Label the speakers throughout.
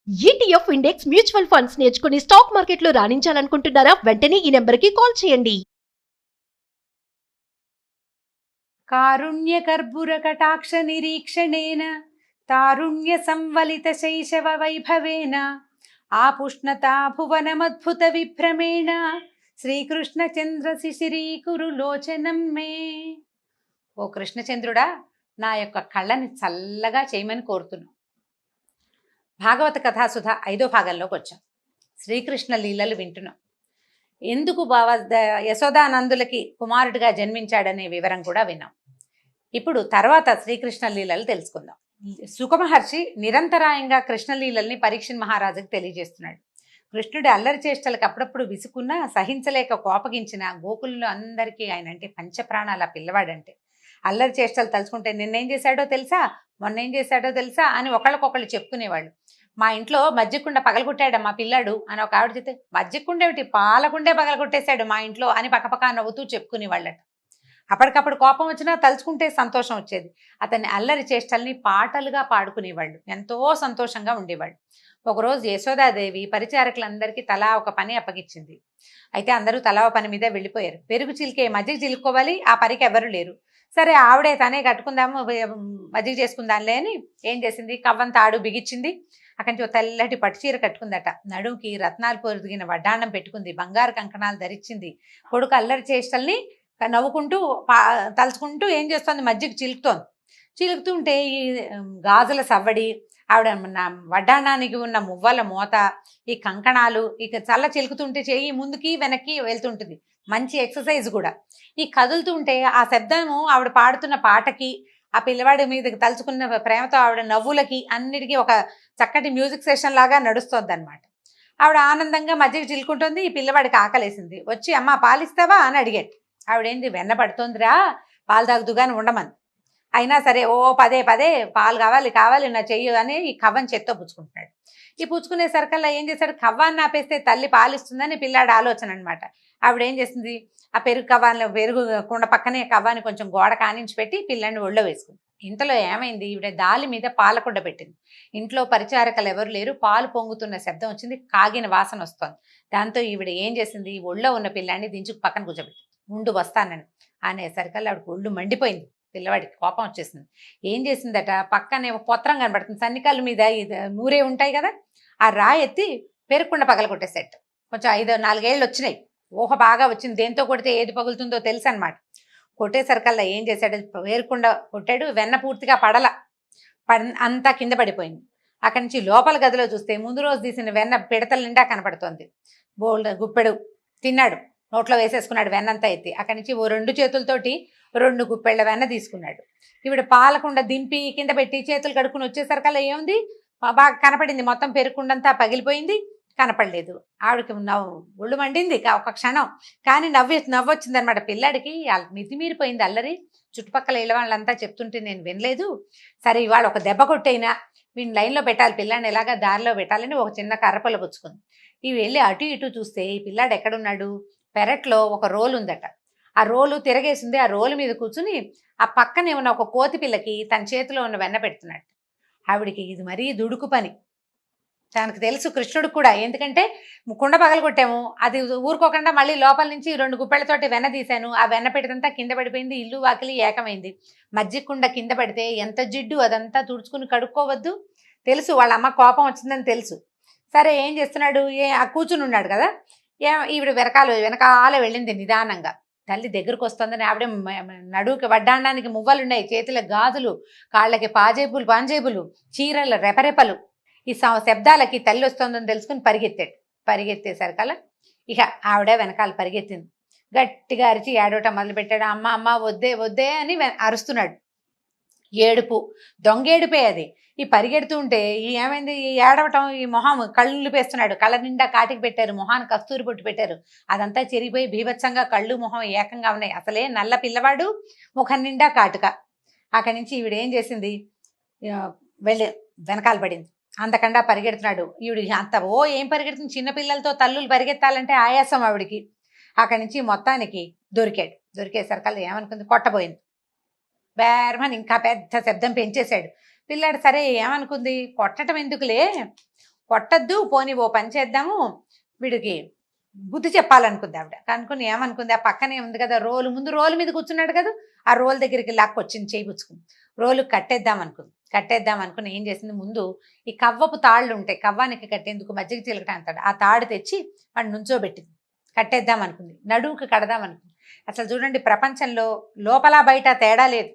Speaker 1: ETF index mutual funds నేర్చుకుని stock మార్కెట్లో రాణించాలనుకుంటున్నారా? వెంటనే ఈ నెంబర్కి కాల్ చేయండి.
Speaker 2: కారుణ్య కర్పూర కటాక్ష నిరీక్షణేన తారుణ్య సంవలిత శైశవ వైభవేన ఆపుష్ణతా భువనమద్భుత విభ్రమేణ శ్రీకృష్ణ చంద్ర శిశిరీకురు లోచనం మే. ఓ కృష్ణచంద్రుడా, నా యొక్క కళ్ళని చల్లగా చేయమని కోరుతున్నాను. భాగవత కథాసుధ 5వ భాగంలోకి వచ్చాం. శ్రీకృష్ణ లీలలు వింటున్నాం. ఎందుకు యశోదానందులకి కుమారుడిగా జన్మించాడనే వివరం కూడా విన్నాం. ఇప్పుడు తర్వాత శ్రీకృష్ణ లీలలు తెలుసుకుందాం. సుఖమహర్షి నిరంతరాయంగా కృష్ణలీలల్ని పరీక్షణ్ మహారాజుకి తెలియజేస్తున్నాడు. కృష్ణుడి అల్లరి చేష్టలకు అప్పుడప్పుడు విసుకున్నా సహించలేక కోపగించిన గోకులంలో అందరికీ ఆయన అంటే పంచప్రాణాల పిల్లవాడంటే. అల్లరి చేష్టలు తలుచుకుంటే నిన్నేం చేశాడో తెలుసా, మొన్నేం చేశాడో తెలుసా అని ఒకళ్ళకొకళ్ళు చెప్పుకునేవాళ్ళు. మా ఇంట్లో మజ్జిగకుండ పగలగొట్టాడు మా పిల్లాడు అని ఒక ఆవిడ చెప్తే, మజ్జిగకుండ ఏమిటి, పాలకుండే పగలగొట్టేశాడు మా ఇంట్లో అని పక్కపక్క నవ్వుతూ చెప్పుకునేవాళ్ళట. అప్పటికప్పుడు కోపం వచ్చినా తలుచుకుంటే సంతోషం వచ్చేది. అతన్ని అల్లరి చేష్టల్ని పాటలుగా పాడుకునేవాళ్ళు, ఎంతో సంతోషంగా ఉండేవాళ్ళు. ఒకరోజు యశోదాదేవి పరిచారకులందరికీ తలా ఒక పని అప్పగించింది. అయితే అందరూ తలా ఒక పని మీద వెళ్ళిపోయారు. పెరుగు చిలికే మజ్జిగ చిలుక్కోవాలి, ఆ పనికి ఎవరు లేరు. సరే ఆవిడే తనే కట్టుకుందాము, మజ్జిగ చేసుకుందాంలే అని ఏం చేసింది, కవ్వం తాడు బిగించింది. అక్కడి నుంచి తెల్లటి పట్టుచీర కట్టుకుందట. నడుముకి రత్నాలు పొదిగిన వడ్డాణం పెట్టుకుంది, బంగారు కంకణాలు ధరించింది. కొడుకు అల్లరి చేష్టల్ని నవ్వుకుంటూ తలుచుకుంటూ ఏం చేస్తోంది, మజ్జిగ చిలుకుతోంది. చిలుకుతుంటే ఈ గాజుల సవ్వడి, ఆవిడ వడ్డాణానికి ఉన్న మువ్వల మోత, ఈ కంకణాలు ఇక చల్ల చిలుకుతుంటే చెయ్యి ముందుకి వెనక్కి వెళ్తుంటుంది. మంచి ఎక్సర్సైజ్ కూడా. ఈ కదులుతుంటే ఆ శబ్దము ఆవిడ పాడుతున్న పాటకి, ఆ పిల్లవాడి మీదకి తలుచుకున్న ప్రేమతో ఆవిడ నవ్వులకి అన్నిటికీ ఒక చక్కటి మ్యూజిక్ సెషన్ లాగా నడుస్తుంది అనమాట. ఆవిడ ఆనందంగా మజ్జిగ చిలుకుంటుంది. ఈ పిల్లవాడికి ఆకలేసింది. వచ్చి అమ్మ పాలిస్తావా అని అడిగాడు. ఆవిడేంది, వెన్న పడుతోందిరా, పాలు తాగుతుగాని ఉండమని. అయినా సరే ఓ పదే పదే పాలు కావాలి కావాలి నా చెయ్యి అని ఈ కవ్వని చేత్తో పుచ్చుకుంటున్నాడు. ఈ పుచ్చుకునే సరికల్లా ఏం చేశాడు, కవ్వాన్ని ఆపేస్తే తల్లి పాలిస్తుందని పిల్లాడి ఆలోచన అనమాట. ఆవిడ ఏం చేసింది, ఆ పెరుగు కుండ పక్కనే కవ్వాన్ని కొంచెం గోడ కానించి పెట్టి పిల్లాడిని ఒళ్ళో వేసుకుంది. ఇంతలో ఏమైంది, ఈవిడ దాలి మీద పాలకుండ పెట్టింది. ఇంట్లో పరిచారకులు ఎవరు లేరు. పాలు పొంగుతున్న శబ్దం వచ్చింది, కాగిన వాసన వస్తోంది. దాంతో ఈవిడ ఏం చేసింది, ఒళ్ళో ఉన్న పిల్లాడిని దించుకు పక్కన కూర్చోబెట్టింది. ముందు వస్తానని అనేసరికల్లా ఆవిడకి ఒళ్ళు మండిపోయింది. పిల్లవాడికి కోపం వచ్చేసింది. ఏం చేసిందట, పక్కనే పొత్రం కనబడుతుంది, సన్నికల్లు మీద నూరే ఉంటాయి కదా, ఆ రాయి ఎత్తి పెరుక్కుండ పగలగొట్టేసేట. కొంచెం 4 ఏళ్ళు వచ్చినాయి, ఊహ బాగా వచ్చింది. దేంతో కొడితే ఏది పగులుతుందో తెలుసు అనమాట. కొట్టేసరికల్లా ఏం చేశాడు, పేరుకుండ కొట్టాడు. వెన్న పూర్తిగా అంతా కింద పడిపోయింది. అక్కడి నుంచి లోపల గదిలో చూస్తే ముందు రోజు తీసిన వెన్న పిడతల నిండా కనపడుతోంది. బోల్డ్ గుప్పెడు తిన్నాడు, నోట్లో వేసేసుకున్నాడు వెన్నంతా ఎత్తి. అక్కడి నుంచి 2 చేతులతోటి 2 గుప్పెళ్ళ వెన్న తీసుకున్నాడు. ఈవిడ పాలకుండ దింపి కింద పెట్టి చేతులు కడుక్కుని వచ్చేసరికల్లా ఏముంది, బాగా కనపడింది. మొత్తం పెరుకుండంతా పగిలిపోయింది, కనపడలేదు. ఆవిడకి ఒళ్ళు మండింది ఒక క్షణం. కానీ నవ్వొచ్చింది అనమాట. పిల్లాడికి మితిమీరిపోయింది అల్లరి. చుట్టుపక్కల ఇళ్ళ వాళ్ళంతా చెప్తుంటే నేను వినలేదు. సరే ఇవాళ ఒక దెబ్బ కొట్టైనా వీడిని లైన్లో పెట్టాలి, పిల్లాడిని ఎలాగా దారిలో పెట్టాలని ఒక చిన్న కర్రపొల పుచ్చుకుంది. ఇవి వెళ్ళి అటు ఇటు చూస్తే ఈ పిల్లాడు ఎక్కడున్నాడు, పెరట్లో ఒక రోలు ఉందట. ఆ రోలు తిరగేసింది. ఆ రోలు మీద కూర్చుని ఆ పక్కనే ఉన్న ఒక కోతి పిల్లకి తన చేతిలో ఉన్న వెన్న పెడుతున్నాడు. ఆవిడికి ఇది మరీ దుడుకు పని. తనకు తెలుసు కృష్ణుడికి కూడా, ఎందుకంటే కుండ పగలగొట్టాము, అది ఊరుకోకుండా మళ్ళీ లోపల నుంచి 2 గుప్పెళ్లతోటి వెన్న తీశాను. ఆ వెన్న పెట్టదంతా కింద పడిపోయింది, ఇల్లు వాకిలి ఏకమైంది. మజ్జిగ కుండ కింద పడితే ఎంత జిడ్డు, అదంతా తుడుచుకుని కడుక్కోవద్దు. తెలుసు వాళ్ళ అమ్మ కోపం వచ్చిందని తెలుసు. సరే ఏం చేస్తున్నాడు, ఆ కూర్చుని ఉన్నాడు కదా, ఈవిడ వెనకాల వెళ్ళింది నిదానంగా. తల్లి దగ్గరకు వస్తుందని ఆవిడ నడువుకి వడ్డాండానికి మువ్వలున్నాయి, చేతుల గాజులు, కాళ్ళకి పాంజేబులు, చీరల రెపరెపలు. ఈ శబ్దాలకి తల్లి వస్తుందని తెలుసుకుని పరిగెత్తేసరికల్లా ఇక ఆవిడ వెనకాల పరిగెత్తింది. గట్టిగా అరిచి ఏడవటం మొదలుపెట్టాడు. అమ్మ అమ్మ వద్దే వద్దే అని అరుస్తున్నాడు. ఏడుపు, దొంగేడుపే అది. ఈ పరిగెడుతూ ఉంటే ఏమైంది, ఈ ఏడవటం, ఈ మొహం కళ్ళు పేస్తున్నాడు. కళ్ళ నిండా కాటికి పెట్టారు, మొహాన్ని కస్తూరి పొట్టు పెట్టారు. అదంతా చెరిగిపోయి బీభత్సంగా కళ్ళు మొహం ఏకంగా ఉన్నాయి. అసలే నల్ల పిల్లవాడు, ముఖం నిండా కాటుక. అక్కడి నుంచి ఈవిడ ఏం చేసింది, వెళ్ళి వెనకాల పడింది. అంతకండా పరిగెడుతున్నాడు. ఈవిడ ఏం పరిగెడుతుంది, చిన్నపిల్లలతో తల్లులు పరిగెత్తాలంటే ఆయాసం ఆవిడికి. అక్కడి నుంచి మొత్తానికి దొరికేసరికల్లా ఏమనుకుంది, కొట్టబోయింది. బేర్మని ఇంకా పెద్ద శబ్దం పెంచేశాడు పిల్లాడు. సరే ఏమనుకుంది, కొట్టడం ఎందుకులే, కొట్టద్దు, పోనీ ఓ పని చేద్దాము, వీడికి బుద్ధి చెప్పాలనుకుంది ఆవిడ. కనుక్కుని ఏమనుకుంది, ఆ పక్కనే ఉంది కదా రోలు, ముందు రోలు మీద కూర్చున్నాడు కదా, ఆ రోల్ దగ్గరికి లాక్కొచ్చింది, చేయి పుచ్చుకుంది. రోలు కట్టేద్దాం అనుకుంది. కట్టేద్దాం అనుకుని ఏం చేసింది, ముందు ఈ కవ్వపు తాళ్ళు ఉంటాయి, కవ్వానికి కట్టేందుకు మజ్జిగ చిలకట అంటాడు, ఆ తాడు తెచ్చి వాడు నుంచోబెట్టింది. కట్టేద్దాం అనుకుంది, నడువుకి కడదాం అనుకుంది. అసలు చూడండి, ప్రపంచంలో లోపల బయట తేడా లేదు.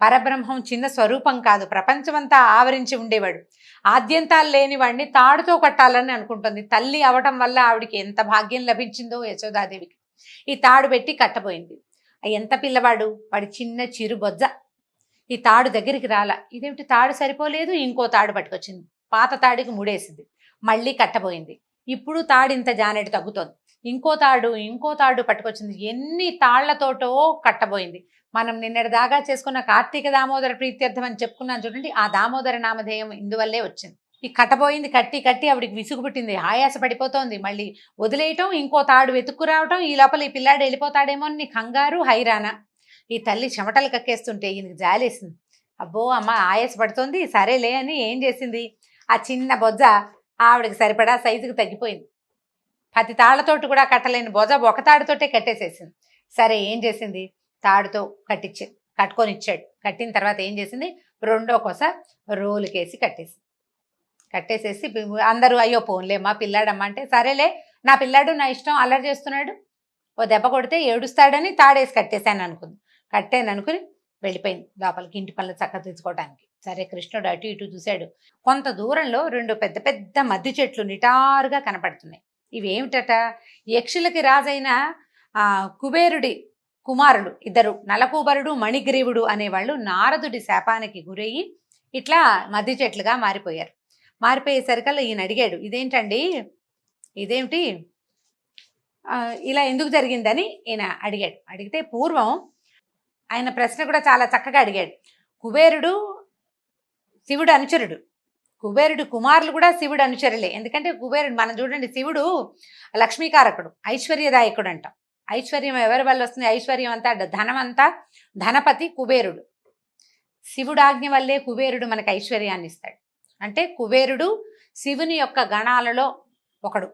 Speaker 2: పరబ్రహ్మం చిన్న స్వరూపం కాదు, ప్రపంచమంతా ఆవరించి ఉండేవాడు. ఆద్యంతాలు లేని వాడిని తాడుతో కట్టాలని అనుకుంటుంది. తల్లి అవటం వల్ల ఆవిడికి ఎంత భాగ్యం లభించిందో యశోదాదేవికి. ఈ తాడు పెట్టి కట్టబోయింది. ఎంత పిల్లవాడు, వాడి చిన్న చిరు బొజ్జ. ఈ తాడు దగ్గరికి రాల. ఇదేమిటి తాడు సరిపోలేదు, ఇంకో తాడు పట్టుకొచ్చింది, పాత తాడికి ముడేసింది, మళ్ళీ కట్టబోయింది. ఇప్పుడు తాడు ఇంత జానెడు తగ్గుతోంది, ఇంకో తాడు పట్టుకొచ్చింది. ఎన్ని తాళ్లతోటో కట్టబోయింది. మనం నిన్నటి దాకా చేసుకున్న కార్తీక దామోదర ప్రీత్యర్థం అని చెప్పుకున్నాను చూడండి, ఆ దామోదర నామధేయం ఇందువల్లే వచ్చింది. ఈ కట్టబోయింది, కట్టి ఆవిడికి విసుగు పుట్టింది, ఆయాస పడిపోతోంది. మళ్ళీ వదిలేయటం, ఇంకో తాడు వెతుక్కురావటం, ఈ లోపల ఈ పిల్లాడు వెళ్ళిపోతాడేమో అని కంగారు, హైరానా. ఈ తల్లి చెమటలు కక్కేస్తుంటే ఈయనకి జాలేసింది. అబ్బో అమ్మ ఆయాస పడుతోంది, సరేలే అని ఏం చేసింది, ఆ చిన్న బొజ్జ ఆవిడకి సరిపడా సైజుకి తగ్గిపోయింది. 10 తాళ్లతోటి కూడా కట్టలేని బొజ్జ ఒక తాడుతోటే కట్టేసేసింది. సరే ఏం చేసింది, తాడుతో కట్టుకొని ఇచ్చాడు. కట్టిన తర్వాత ఏం చేసింది, రెండో కొస రోలుకేసి కట్టేసేసి అందరూ అయ్యో పోన్లేమ్మా పిల్లాడమ్మా అంటే, సరేలే నా పిల్లాడు నా ఇష్టం, అల్లరి చేస్తున్నాడు, ఓ దెబ్బ కొడితే ఏడుస్తాడని తాడేసి కట్టేననుకుని వెళ్ళిపోయింది లోపలికి, ఇంటి పనులు చక్క తెచ్చుకోవడానికి. సరే కృష్ణుడు అటు ఇటు చూశాడు. కొంత దూరంలో 2 పెద్ద పెద్ద మద్ది చెట్లు నిటారుగా కనపడుతున్నాయి. ఇవేమిటట, యక్షులకి రాజైన కుబేరుడి కుమారులు ఇద్దరు, నలకూబరుడు మణిగ్రీవుడు అనేవాళ్ళు నారదుడి శాపానికి గురయ్యి ఇట్లా మద్ది చెట్లుగా మారిపోయారు. మారిపోయేసరికల్లా ఈయన అడిగాడు, ఇదేమిటి ఇలా ఎందుకు జరిగిందని ఈయన అడిగాడు. అడిగితే పూర్వం ఆయన ప్రశ్న కూడా చాలా చక్కగా అడిగాడు. కుబేరుడు శివుడు అనుచరుడు, కుబేరుడు కుమారులు కూడా శివుడు అనుచరులే. ఎందుకంటే కుబేరుడు మనం చూడండి, శివుడు లక్ష్మీకారకుడు, ఐశ్వర్యదాయకుడు అంటాం. ఐశ్వర్యం ఎవరి వల్ల వస్తుంది, ఐశ్వర్యం అంతా ధనం అంతా ధనపతి కుబేరుడు. శివుడాజ్ఞ వల్లే కుబేరుడు మనకు ఐశ్వర్యాన్ని ఇస్తాడు. అంటే కుబేరుడు శివుని యొక్క గణాలలో ఒకడు,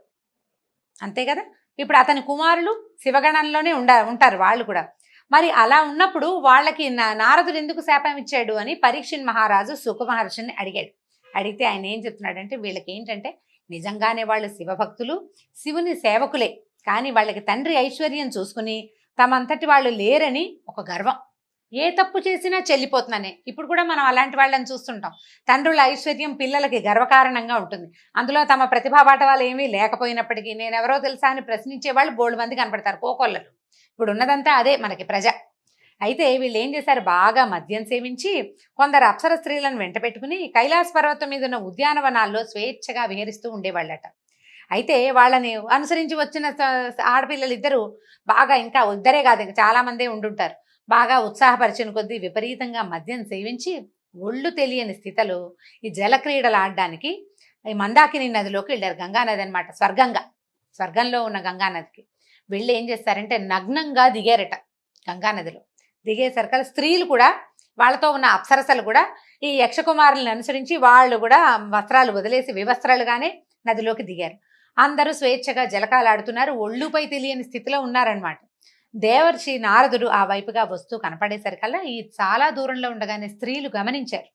Speaker 2: అంతే కదా. ఇప్పుడు అతని కుమారులు శివగణంలోనే ఉంటారు వాళ్ళు కూడా. మరి అలా ఉన్నప్పుడు వాళ్ళకి నారదుడు ఎందుకు శాపం ఇచ్చాడు అని పరీక్షిన్ మహారాజు సుఖ మహర్షిని అడిగాడు. అడిగితే ఆయన ఏం చెప్తున్నాడంటే, వీళ్ళకి ఏంటంటే నిజంగానే వాళ్ళు శివభక్తులు, శివుని సేవకులే, కానీ వాళ్ళకి తండ్రి ఐశ్వర్యం చూసుకుని తమంతటి వాళ్ళు లేరని ఒక గర్వం. ఏ తప్పు చేసినా చెల్లిపోతున్నానే. ఇప్పుడు కూడా మనం అలాంటి వాళ్ళని చూస్తుంటాం. తండ్రుల ఐశ్వర్యం పిల్లలకి గర్వకారణంగా ఉంటుంది. అందులో తమ ప్రతిభా పాఠవాలు ఏమీ లేకపోయినప్పటికీ నేనెవరో తెలుసా అని ప్రశ్నించే వాళ్ళు బోల్డ్ మంది కనపడతారు, కోకొల్లలు. ఇప్పుడు ఉన్నదంతా అదే మనకి ప్రజ. అయితే వీళ్ళు ఏం చేశారు, బాగా మద్యం సేవించి కొందరు అప్సర స్త్రీలను వెంట పెట్టుకుని కైలాస పర్వతం మీద ఉన్న ఉద్యానవనాల్లో స్వేచ్ఛగా విహరిస్తూ ఉండేవాళ్ళట. అయితే వాళ్ళని అనుసరించి వచ్చిన ఆడపిల్లలు ఇద్దరు బాగా, ఇంకా ఇద్దరే కాదు ఇంకా చాలా మందే ఉండుంటారు, బాగా ఉత్సాహపరిచిన కొద్దీ విపరీతంగా మద్యం సేవించి ఒళ్ళు తెలియని స్థితిలో ఈ జలక్రీడలు ఆడడానికి ఈ మందాకిని నదిలోకి వెళ్ళారు. గంగానది అనమాట, స్వర్గంలో ఉన్న గంగానదికి వెళ్ళి ఏం చేస్తారంటే నగ్నంగా దిగారట గంగానదిలో. దిగేసరికల్ స్త్రీలు కూడా, వాళ్ళతో ఉన్న అప్సరసలు కూడా ఈ యక్షకుమారులను అనుసరించి వాళ్ళు కూడా వస్త్రాలు వదిలేసి వివస్త్రాలుగానే నదిలోకి దిగారు. అందరూ స్వేచ్ఛగా జలకాలాడుతున్నారు, ఒళ్ళుపై తెలియని స్థితిలో ఉన్నారనమాట. దేవర్షి నారదుడు ఆ వైపుగా వస్తూ కనపడేసరికల్లా ఈ చాలా దూరంలో ఉండగానే స్త్రీలు గమనించారు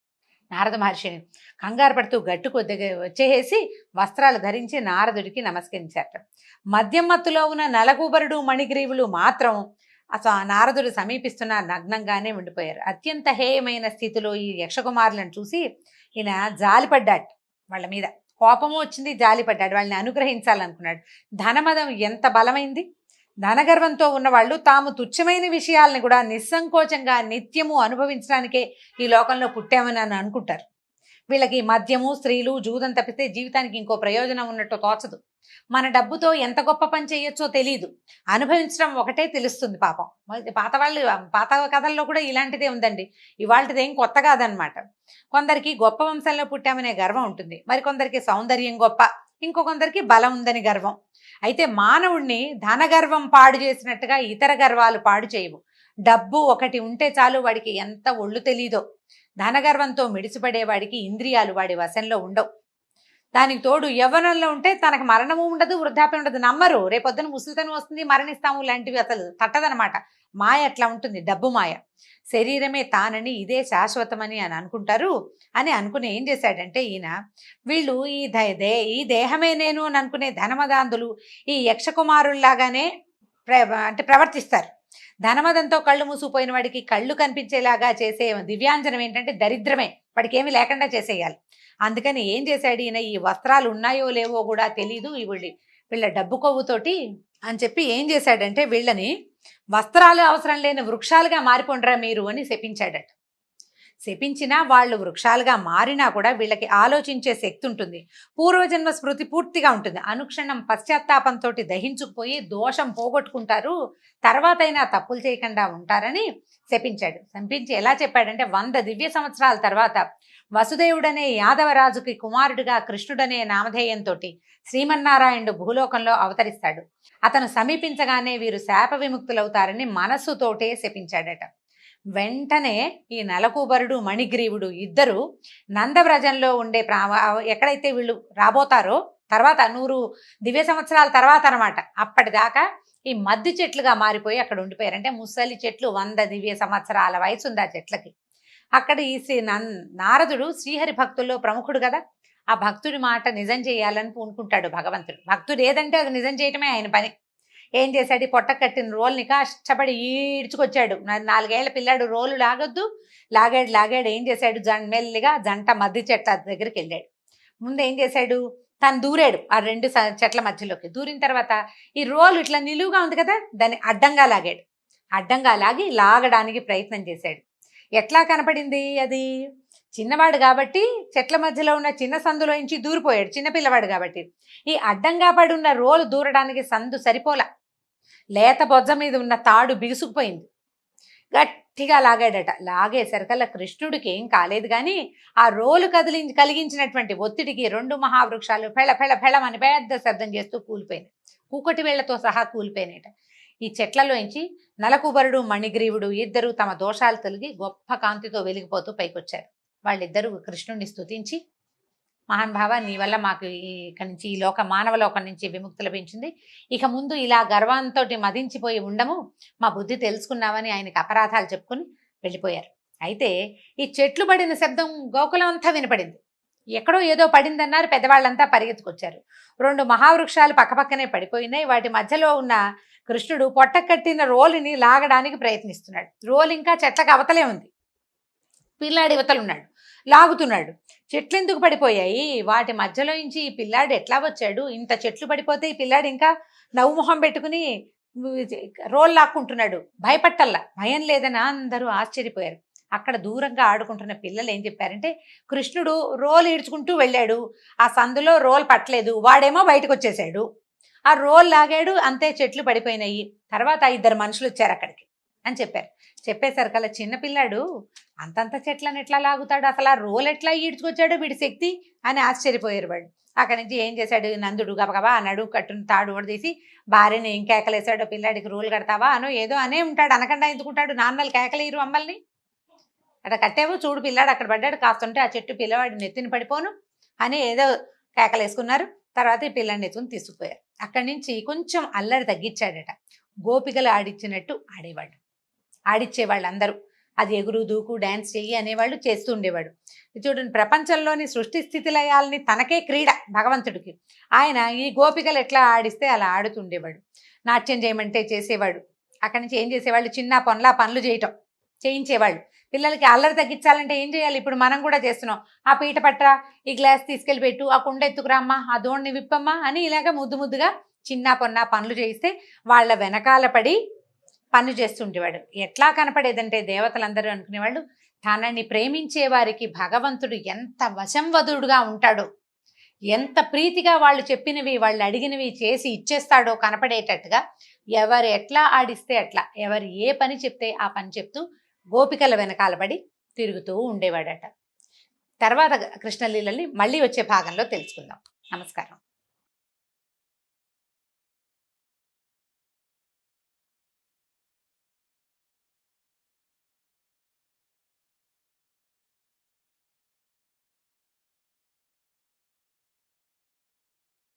Speaker 2: నారద మహర్షిని. కంగారు పడుతూ గట్టు కొద్దిగా వచ్చేసి వస్త్రాలు ధరించి నారదుడికి నమస్కరించారట. మద్యం మత్తులో ఉన్న నలగూబరుడు మణిగ్రీవులు మాత్రం అసలు నారదుడు సమీపిస్తున్న నగ్నంగానే ఉండిపోయారు. అత్యంత హేయమైన స్థితిలో ఈ యక్షకుమారులను చూసి ఈయన జాలిపడ్డాడు, వాళ్ళ మీద కోపము వచ్చింది, జాలిపడ్డాడు, వాళ్ళని అనుగ్రహించాలనుకున్నాడు. ధనమదం ఎంత బలమైంది. ధనగర్వంతో ఉన్నవాళ్ళు తాము తుచ్చమైన విషయాలను కూడా నిస్సంకోచంగా నిత్యము అనుభవించడానికే ఈ లోకంలో పుట్టామని అని అనుకుంటారు. వీళ్ళకి మద్యము, స్త్రీలు, జూదం తప్పితే జీవితానికి ఇంకో ప్రయోజనం ఉన్నట్టు తోచదు. మన డబ్బుతో ఎంత గొప్ప పని చేయొచ్చో తెలియదు, అనుభవించడం ఒకటే తెలుస్తుంది. పాపం పాత కథల్లో కూడా ఇలాంటిదే ఉందండి, ఇవాళదేం కొత్త కాదనమాట. కొందరికి గొప్ప వంశంలో పుట్టామనే గర్వం ఉంటుంది, మరి కొందరికి సౌందర్యం గొప్ప, ఇంకొందరికి బలం ఉందని గర్వం. అయితే మానవుడిని ధనగర్వం పాడు చేసినట్టుగా ఇతర గర్వాలు పాడు చేయవు. డబ్బు ఒకటి ఉంటే చాలు వాడికి ఎంత ఒళ్ళు తెలీదో. ధనగర్వంతో మిడిసిపడేవాడికి ఇంద్రియాలు వాడి వశంలో ఉండవు. దానికి తోడు యవ్వనంలో ఉంటే తనకు మరణము ఉండదు, వృద్ధాప్యం ఉండదు. నమ్మరు, రేపొద్దున ముసలితనం వస్తుంది, మరణిస్తాము లాంటివి అసలు తట్టదనమాట. మాయ అట్లా ఉంటుంది, డబ్బు మాయ. శరీరమే తానని, ఇదే శాశ్వతమని అని అనుకుంటారు. అని అనుకుని ఏం చేశాడంటే ఈయన, వీళ్ళు ఈ దేహమే నేను అని అనుకునే ధనమదాంధులు ఈ యక్షకుమారుల్లాగానే అంటే ప్రవర్తిస్తారు. ధనమదంతో కళ్ళు మూసుకుపోయిన వాడికి కళ్ళు కనిపించేలాగా చేసే దివ్యాంజనం ఏంటంటే దరిద్రమే, వాడికి ఏమీ లేకుండా చేసేయాలి. అందుకని ఏం చేశాడు ఈయన, ఈ వస్త్రాలు ఉన్నాయో లేవో కూడా తెలీదు వీళ్ళ డబ్బు కొవ్వుతోటి అని చెప్పి ఏం చేశాడంటే వీళ్ళని వస్త్రాలు అవసరం లేని వృక్షాలుగా మారిపోండ్రా మీరు అని శపించాడట. శపించినా వాళ్ళు వృక్షాలుగా మారినా కూడా వీళ్ళకి ఆలోచించే శక్తి ఉంటుంది, పూర్వజన్మ స్మృతి పూర్తిగా ఉంటుంది. అనుక్షణం పశ్చాత్తాపంతో దహించుకుపోయి దోషం పోగొట్టుకుంటారు, తర్వాతైనా తప్పులు చేయకుండా ఉంటారని శపించాడు. శపించి ఎలా చెప్పాడంటే 100 దివ్య సంవత్సరాల తర్వాత వసుదేవుడనే యాదవరాజుకి కుమారుడిగా కృష్ణుడనే నామధేయంతో శ్రీమన్నారాయణుడు భూలోకంలో అవతరిస్తాడు. అతను సమీపించగానే వీరు శాప విముక్తులవుతారని మనస్సుతోటే శపించాడట. వెంటనే ఈ నలకూబరుడు మణిగ్రీవుడు ఇద్దరు నందవ్రజంలో ఉండే ఎక్కడైతే వీళ్ళు రాబోతారో తర్వాత 100 దివ్య సంవత్సరాల తర్వాత అనమాట, అప్పటిదాకా ఈ మద్ది చెట్లుగా మారిపోయి అక్కడ ఉండిపోయారు. అంటే ముసలి చెట్లు, 100 దివ్య సంవత్సరాల వయసు ఉంది ఆ చెట్లకి. అక్కడ ఈ నారదుడు శ్రీహరి భక్తుల్లో ప్రముఖుడు కదా, ఆ భక్తుడి మాట నిజం చేయాలని పూనుకుంటాడు భగవంతుడు. భక్తుడు ఏదంటే అది నిజం చేయటమే ఆయన పని. ఏం చేశాడు, ఈ పొట్ట కట్టిన రోల్ని కష్టపడి ఈడ్చుకొచ్చాడు. 4 ఏళ్ల పిల్లాడు రోలు లాగొద్దు, లాగాడు. ఏం చేశాడు, మెల్లిగా జంట మద్ది చెట్ల దగ్గరికి వెళ్ళాడు. ముందు ఏం చేశాడు, తను దూరాడు ఆ 2 చెట్ల మధ్యలోకి. దూరిన తర్వాత ఈ రోలు ఇట్లా నిలువుగా ఉంది కదా, దాన్ని అడ్డంగా లాగాడు. అడ్డంగా లాగడానికి ప్రయత్నం చేశాడు. ఎట్లా కనపడింది అది, చిన్నవాడు కాబట్టి చెట్ల మధ్యలో ఉన్న చిన్న సందులో నుంచి దూరిపోయాడు, చిన్నపిల్లవాడు కాబట్టి. ఈ అడ్డంగా పడి ఉన్న రోలు దూరడానికి సందు సరిపోలా, లేత బొజ్జ మీద ఉన్న తాడు బిగుసుకుపోయింది. గట్టిగా లాగాడట. లాగేసరికల్లా కృష్ణుడికి ఏం కాలేదు, కానీ ఆ రోలు కలిగించినటువంటి ఒత్తిడికి 2 మహావృక్షాలు ఫెళమని పెద్ద శబ్దం చేస్తూ కూలిపోయినాయి. కూకటి వేళ్లతో సహా కూలిపోయినాయట. ఈ చెట్లలోంచి నలకుబరుడు మణిగ్రీవుడు ఇద్దరు తమ దోషాలు తొలగి గొప్ప కాంతితో వెలిగిపోతూ పైకొచ్చారు. వాళ్ళిద్దరూ కృష్ణుడిని స్తుతించి, మహానుభావ నీ వల్ల మాకు ఇక్కడి నుంచి ఈ మానవలోకం నుంచి విముక్తి లభించింది, ఇక ముందు ఇలా గర్వంతో మదించిపోయి ఉండము, మా బుద్ధి తెలుసుకున్నామని ఆయనకి అపరాధాలు చెప్పుకుని వెళ్ళిపోయారు. అయితే ఈ చెట్లు పడిన శబ్దం గోకులం అంతా వినపడింది. ఎక్కడో ఏదో పడిందన్నారు, పెద్దవాళ్ళంతా పరిగెత్తుకొచ్చారు. 2 మహావృక్షాలు పక్కపక్కనే పడిపోయినాయి. వాటి మధ్యలో ఉన్న కృష్ణుడు పొట్ట కట్టిన రోలుని లాగడానికి ప్రయత్నిస్తున్నాడు. రోలు ఇంకా చెట్లకు అవతలే ఉంది, పిల్లాడి ఇవతలున్నాడు, లాగుతున్నాడు. చెట్లు ఎందుకు పడిపోయాయి, వాటి మధ్యలో నుంచి ఈ పిల్లాడు ఎట్లా వచ్చాడు, ఇంత చెట్లు పడిపోతే ఈ పిల్లాడు ఇంకా నవ్వు మొహం పెట్టుకుని రోల్ లాక్కుంటున్నాడు. భయపట్టల్లా, భయం లేదని అందరూ ఆశ్చర్యపోయారు. అక్కడ దూరంగా ఆడుకుంటున్న పిల్లలు ఏం చెప్పారంటే, కృష్ణుడు రోల్ ఈడ్చుకుంటూ వెళ్ళాడు, ఆ సందులో రోల్ పట్టలేదు, వాడేమో బయటకు వచ్చేసాడు, ఆ రోల్ లాగాడు, అంతే చెట్లు పడిపోయినాయి. తర్వాత 2 మనుషులు వచ్చారు అక్కడికి అని చెప్పారు. చెప్పేసరికల్లా చిన్నపిల్లాడు అంతంత చెట్లను ఎట్లా లాగుతాడు, అసలు ఆ రోల్ ఎట్లా ఈడ్చుకొచ్చాడు వీడి శక్తి అని ఆశ్చర్యపోయారు వాళ్ళు. అక్కడి నుంచి ఏం చేశాడు, నందుడు గబగబా అన్నాడు, కట్టును తాడు ఓడదీసి భార్యని ఏం కేకలేసాడో, పిల్లాడికి రోల్ కడతావా అనో ఏదో అనే ఉంటాడు, అనకుండా ఎందుకుంటాడు, నాన్నలు కేకలేరు అమ్మల్ని, అట్లా కట్టేవో చూడు పిల్లాడు అక్కడ పడ్డాడు, కాస్తుంటే ఆ చెట్టు పిల్లవాడి నెత్తిని పడిపోను అని ఏదో కేకలేసుకున్నారు. తర్వాత ఈ పిల్లాడిని ఎత్తుకుని తీసుకుపోయారు. అక్కడి నుంచి కొంచెం అల్లరి తగ్గించాడట. గోపికలు ఆడిచ్చినట్టు ఆడిచ్చేవాళ్ళు అందరూ, అది ఎగురు దూకు డ్యాన్స్ చెయ్యి అనేవాళ్ళు, చేస్తూ ఉండేవాడు. చూడండి, ప్రపంచంలోని సృష్టి స్థితి లయాల్ని తనకే క్రీడ భగవంతుడికి. ఆయన ఈ గోపికలు ఎట్లా ఆడిస్తే అలా ఆడుతుండేవాడు. నాట్యం చేయమంటే చేసేవాడు. అక్కడి నుంచి ఏం చేసేవాళ్ళు, చిన్న పనులు చేయించేవాళ్ళు. పిల్లలకి అల్లరి తగ్గించాలంటే ఏం చేయాలి, ఇప్పుడు మనం కూడా చేస్తున్నాం, ఆ పీట పట్రా, ఈ గ్లాస్ తీసుకెళ్ళి పెట్టు, ఆ కుండ ఎత్తుకురామ్మా, ఆ దోణ్ణి విప్పమ్మా అని ఇలాగ ముద్దుగా చిన్న పనులు చేయిస్తే వాళ్ళ వెనకాల పడి పనులు చేస్తుండేవాడు. ఎట్లా కనపడేదంటే దేవతలందరూ అనుకునేవాళ్ళు, తనని ప్రేమించే వారికి భగవంతుడు ఎంత వశంవదుడుగా ఉంటాడో, ఎంత ప్రీతిగా వాళ్ళు చెప్పినవి వాళ్ళు అడిగినవి చేసి ఇచ్చేస్తాడో కనపడేటట్టుగా, ఎవరు ఎట్లా ఆడిస్తే అట్లా, ఎవరు ఏ పని చెప్తే ఆ పని చెప్తూ గోపికల వెనకాల పడి తిరుగుతూ ఉండేవాడట. తర్వాత కృష్ణలీలల్ని మళ్ళీ వచ్చే భాగంలో తెలుసుకుందాం. నమస్కారం.